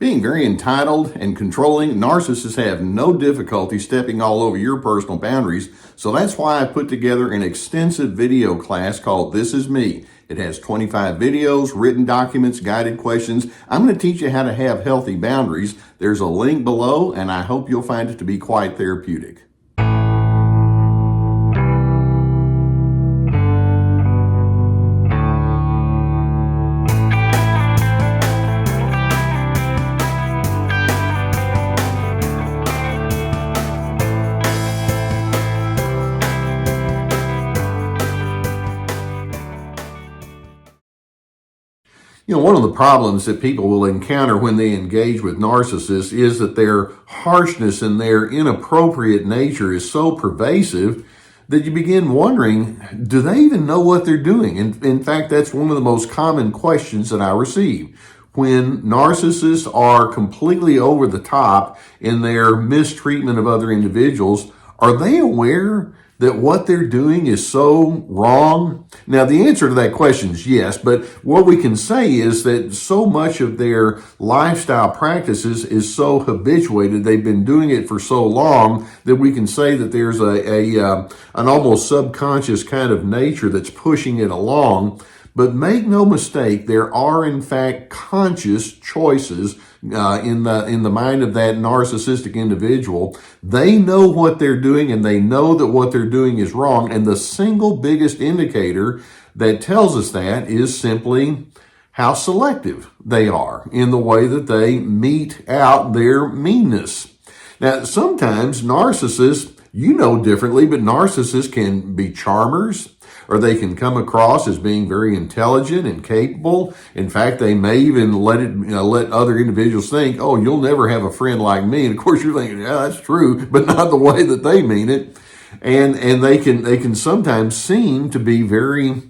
Being very entitled and controlling, narcissists have no difficulty stepping all over your personal boundaries. So that's why I put together an extensive video class called This Is Me. It has 25 videos, written documents, guided questions. I'm going to teach you how to have healthy boundaries. There's a link below, and I hope you'll find it to be quite therapeutic. One of the problems that people will encounter when they engage with narcissists is that their harshness and their inappropriate nature is so pervasive that you begin wondering, do they even know what they're doing? In fact, that's one of the most common questions that I receive. When narcissists are completely over the top in their mistreatment of other individuals, are they aware that what they're doing is so wrong? Now, the answer to that question is yes, but what we can say is that so much of their lifestyle practices is so habituated, they've been doing it for so long, that we can say that there's an almost subconscious kind of nature that's pushing it along. But make no mistake, there are in fact conscious choices in the mind of that narcissistic individual. They know what they're doing, and they know that what they're doing is wrong. And the single biggest indicator that tells us that is simply how selective they are in the way that they mete out their meanness. Now, sometimes narcissists, you know differently, but narcissists can be charmers, or they can come across as being very intelligent and capable. In fact, they may even let other individuals think, oh, you'll never have a friend like me. And of course, you're thinking, yeah, that's true, but not the way that they mean it. And they can sometimes seem to be very,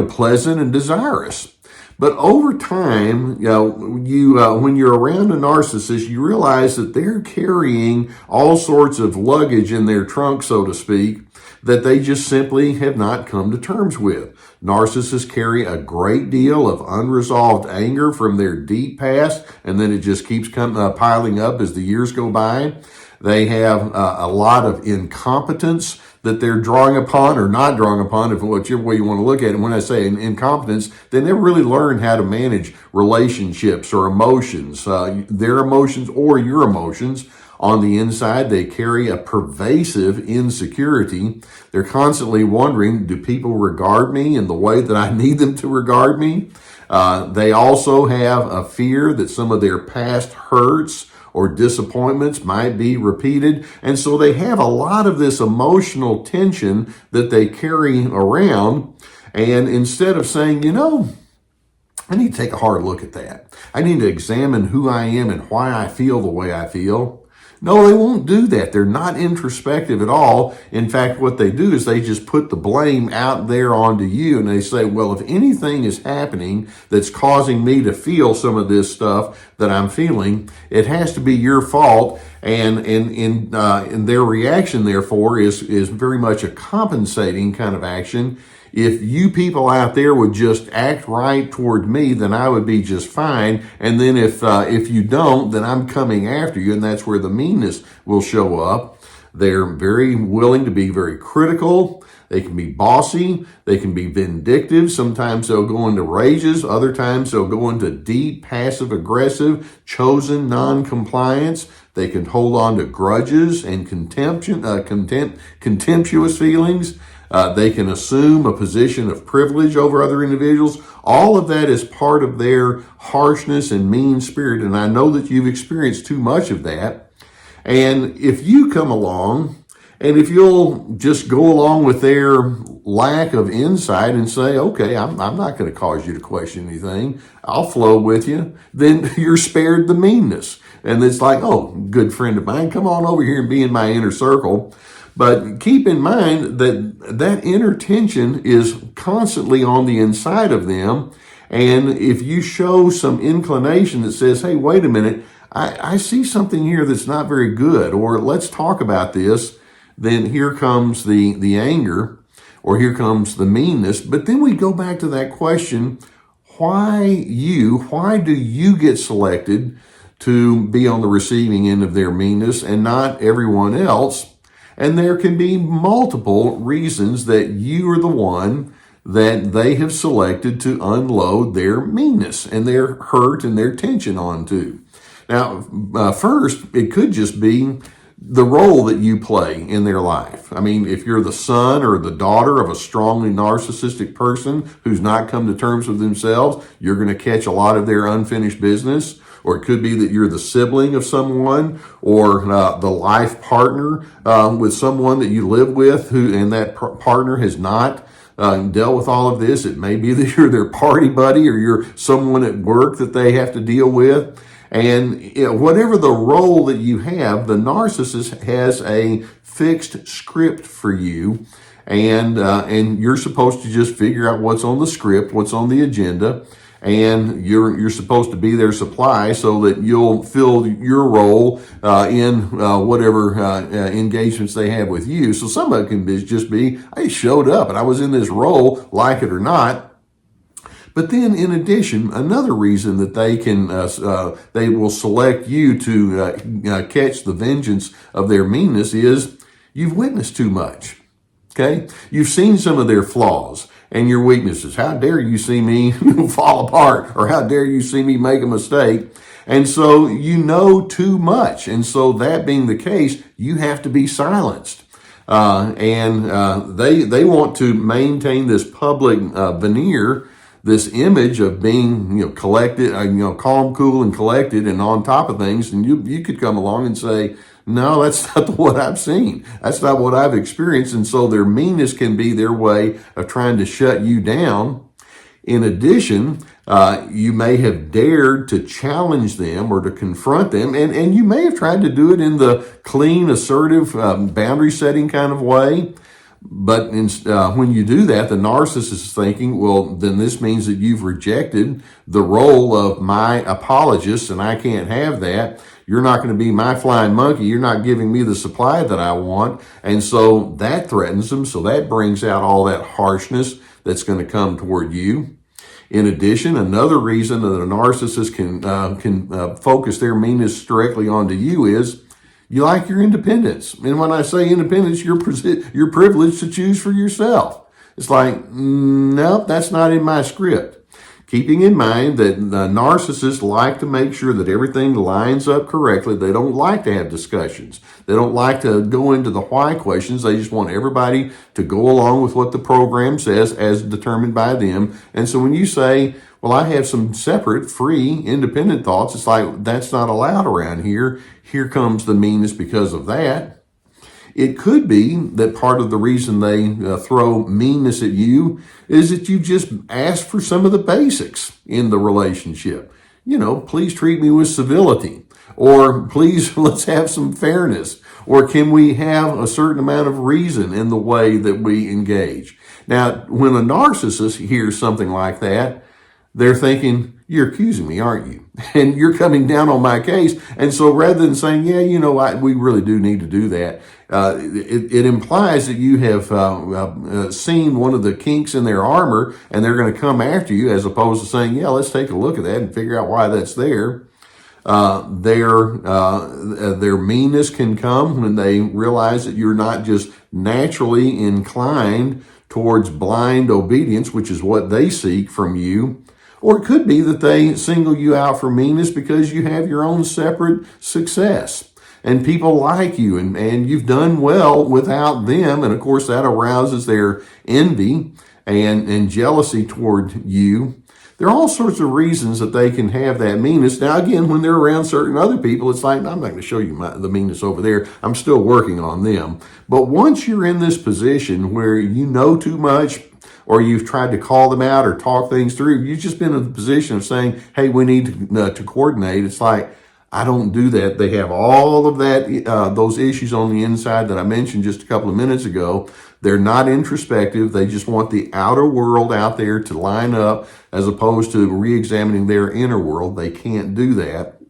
pleasant and desirous. But over time, when you're around a narcissist, you realize that they're carrying all sorts of luggage in their trunk, so to speak, that they just simply have not come to terms with. Narcissists carry a great deal of unresolved anger from their deep past, and then it just keeps piling up as the years go by. They have a lot of incompetence that they're drawing upon or not drawing upon, if whichever way you want to look at it. When I say incompetence, they never really learn how to manage relationships or emotions, their emotions or your emotions. On the inside, they carry a pervasive insecurity. They're constantly wondering, do people regard me in the way that I need them to regard me? They also have a fear that some of their past hurts or disappointments might be repeated. And so they have a lot of this emotional tension that they carry around. And instead of saying, I need to take a hard look at that. I need to examine who I am and why I feel the way I feel. No, they won't do that. They're not introspective at all. In fact, what they do is they just put the blame out there onto you, and they say, well, if anything is happening that's causing me to feel some of this stuff that I'm feeling, it has to be your fault. And their reaction, therefore, is very much a compensating kind of action. If you people out there would just act right toward me, then I would be just fine. And then if you don't, then I'm coming after you. And that's where the meanness will show up. They're very willing to be very critical. They can be bossy. They can be vindictive. Sometimes they'll go into rages. Other times they'll go into deep, passive-aggressive, chosen non-compliance. They can hold on to grudges and contemptuous feelings. They can assume a position of privilege over other individuals. All of that is part of their harshness and mean spirit. And I know that you've experienced too much of that. And if you come along, and if you'll just go along with their lack of insight and say, okay, I'm not going to cause you to question anything, I'll flow with you, then you're spared the meanness. And it's like, oh, good friend of mine, come on over here and be in my inner circle. But keep in mind that inner tension is constantly on the inside of them. And if you show some inclination that says, hey, wait a minute, I see something here that's not very good, or let's talk about this, then here comes the anger, or here comes the meanness. But then we go back to that question, why do you get selected to be on the receiving end of their meanness and not everyone else. And there can be multiple reasons that you are the one that they have selected to unload their meanness and their hurt and their tension onto. Now, first, it could just be the role that you play in their life. I mean, if you're the son or the daughter of a strongly narcissistic person who's not come to terms with themselves, you're going to catch a lot of their unfinished business. Or it could be that you're the sibling of someone or the life partner with someone that you live with and that partner has not dealt with all of this. It may be that you're their party buddy or you're someone at work that they have to deal with. And whatever the role that you have, the narcissist has a fixed script for you. And you're supposed to just figure out what's on the script, what's on the agenda. And you're supposed to be their supply so that you'll fill your role in whatever engagements they have with you. So some of it can just be, I showed up and I was in this role, like it or not. But then, in addition, another reason that they will select you to catch the vengeance of their meanness is you've witnessed too much. Okay, you've seen some of their flaws and your weaknesses. How dare you see me fall apart, or how dare you see me make a mistake? And so you know too much. And so that being the case, you have to be silenced. They want to maintain this public veneer, this image of being, collected, calm, cool, and collected, and on top of things. And you could come along and say, no, that's not what I've seen. That's not what I've experienced. And so their meanness can be their way of trying to shut you down. In addition, you may have dared to challenge them or to confront them, and you may have tried to do it in the clean, assertive, boundary setting kind of way. But when you do that, the narcissist is thinking, well, then this means that you've rejected the role of my apologist, and I can't have that. You're not going to be my flying monkey. You're not giving me the supply that I want. And so that threatens them. So that brings out all that harshness that's going to come toward you. In addition, another reason that a narcissist can focus their meanness directly onto you is you like your independence. And when I say independence, you're privileged to choose for yourself. It's like, nope, that's not in my script. Keeping in mind that narcissists like to make sure that everything lines up correctly. They don't like to have discussions. They don't like to go into the why questions. They just want everybody to go along with what the program says as determined by them. And so when you say, well, I have some separate, free, independent thoughts, it's like, that's not allowed around here. Here comes the meanness because of that. It could be that part of the reason they throw meanness at you is that you just ask for some of the basics in the relationship. Please treat me with civility, or please let's have some fairness, or can we have a certain amount of reason in the way that we engage? Now, when a narcissist hears something like that, they're thinking, you're accusing me, aren't you? And you're coming down on my case. And so rather than saying, yeah, we really do need to do that, it implies that you have seen one of the kinks in their armor and they're going to come after you, as opposed to saying, yeah, let's take a look at that and figure out why that's there. Their meanness can come when they realize that you're not just naturally inclined towards blind obedience, which is what they seek from you. Or it could be that they single you out for meanness because you have your own separate success and people like you and you've done well without them. And of course, that arouses their envy and jealousy toward you. There are all sorts of reasons that they can have that meanness. Now, again, when they're around certain other people, it's like, I'm not going to show you the meanness over there. I'm still working on them. But once you're in this position where you know too much, or you've tried to call them out or talk things through, you've just been in the position of saying, hey, we need to coordinate. It's like, I don't do that. They have all of that, those issues on the inside that I mentioned just a couple of minutes ago. They're not introspective. They just want the outer world out there to line up as opposed to re-examining their inner world. They can't do that.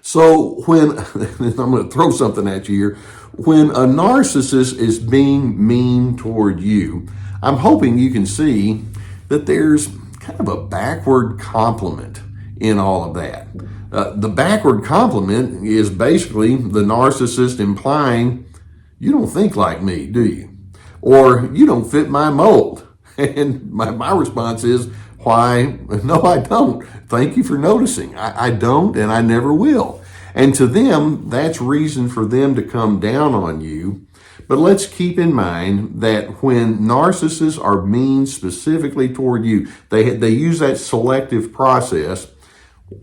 So when, I'm going to throw something at you here, when a narcissist is being mean toward you, I'm hoping you can see that there's kind of a backward compliment in all of that. The backward compliment is basically the narcissist implying, you don't think like me, do you? Or you don't fit my mold. And my response is, why? No, I don't. Thank you for noticing. I don't, and I never will. And to them, that's reason for them to come down on you. But let's keep in mind that when narcissists are mean specifically toward you, they use that selective process.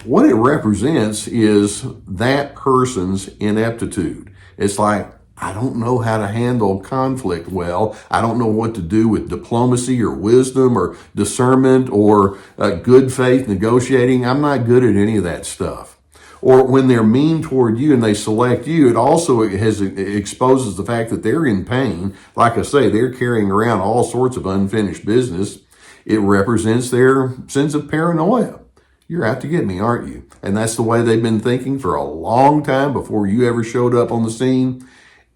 What it represents is that person's ineptitude. It's like, I don't know how to handle conflict well. I don't know what to do with diplomacy or wisdom or discernment or good faith negotiating. I'm not good at any of that stuff. Or when they're mean toward you and they select you, it exposes the fact that they're in pain. Like I say, they're carrying around all sorts of unfinished business. It represents their sense of paranoia. You're out to get me, aren't you? And that's the way they've been thinking for a long time before you ever showed up on the scene.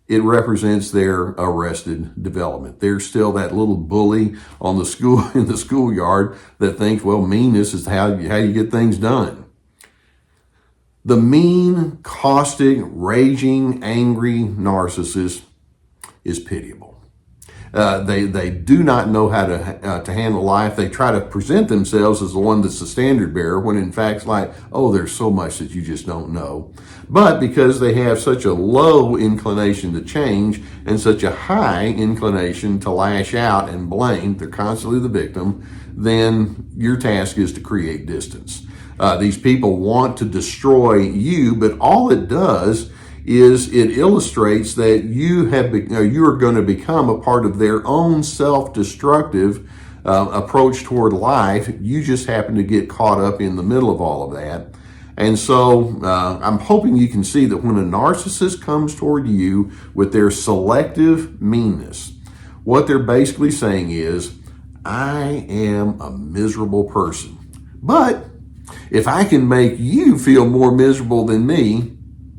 It represents their arrested development. They're still that little bully on the school in the schoolyard that thinks, well, meanness is how you get things done. The mean, caustic, raging, angry narcissist is pitiable. They do not know how to handle life. They try to present themselves as the one that's the standard bearer, when in fact it's like, oh, there's so much that you just don't know. But because they have such a low inclination to change and such a high inclination to lash out and blame, they're constantly the victim, then your task is to create distance. These people want to destroy you, but all it does is it illustrates that you are going to become a part of their own self-destructive approach toward life. You just happen to get caught up in the middle of all of that. And so I'm hoping you can see that when a narcissist comes toward you with their selective meanness, what they're basically saying is, I am a miserable person. But if I can make you feel more miserable than me,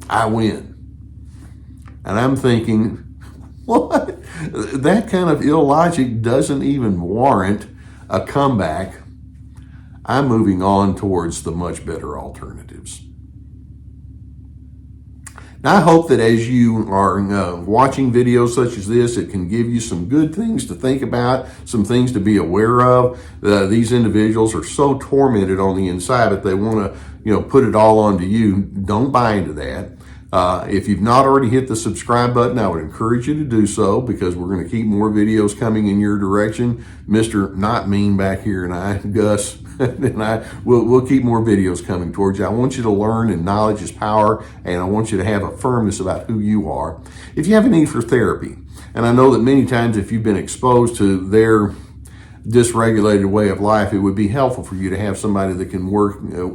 I win. And I'm thinking, what? That kind of illogic doesn't even warrant a comeback. I'm moving on towards the much better alternatives. Now, I hope that as you are watching videos such as this, it can give you some good things to think about, some things to be aware of. These individuals are so tormented on the inside that they want to, put it all onto you. Don't buy into that. If you've not already hit the subscribe button, I would encourage you to do so, because we're going to keep more videos coming in your direction. Mr. Not Mean back here and I, Gus, and we'll keep more videos coming towards you. I want you to learn, and knowledge is power, and I want you to have a firmness about who you are. If you have a need for therapy, and I know that many times if you've been exposed to their dysregulated way of life, it would be helpful for you to have somebody that can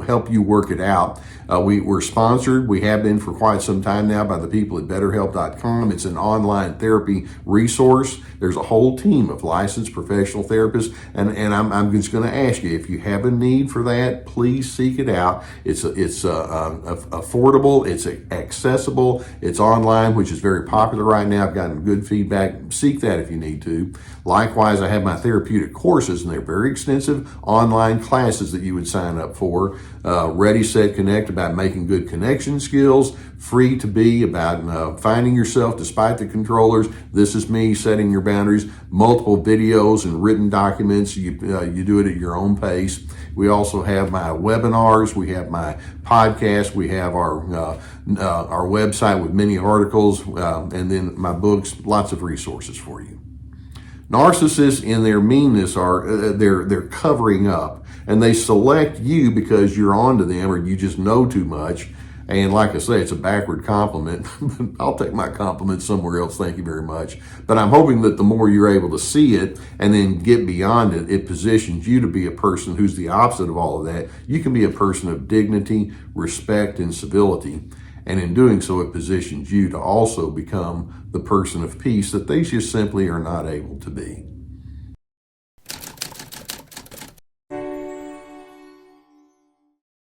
help you work it out. We're sponsored. We have been for quite some time now by the people at BetterHelp.com. It's an online therapy resource. There's a whole team of licensed professional therapists, and I'm just going to ask you, if you have a need for that, please seek it out. It's affordable. It's accessible. It's online, which is very popular right now. I've gotten good feedback. Seek that if you need to. Likewise, I have my therapeutic courses, and they're very extensive online classes that you would sign up for. Ready, Set, Connect, about making good connection skills. Free to Be, about finding yourself despite the controllers. This is me, setting your boundaries. Multiple videos and written documents. You do it at your own pace. We also have my webinars. We have my podcast. We have our website with many articles, and then my books. Lots of resources for you. Narcissists, in their meanness, they're covering up, and they select you because you're onto them, or you just know too much. And like I say, it's a backward compliment. I'll take my compliment somewhere else. Thank you very much. But I'm hoping that the more you're able to see it and then get beyond it, it positions you to be a person who's the opposite of all of that. You can be a person of dignity, respect, and civility. And in doing so, it positions you to also become the person of peace that they just simply are not able to be.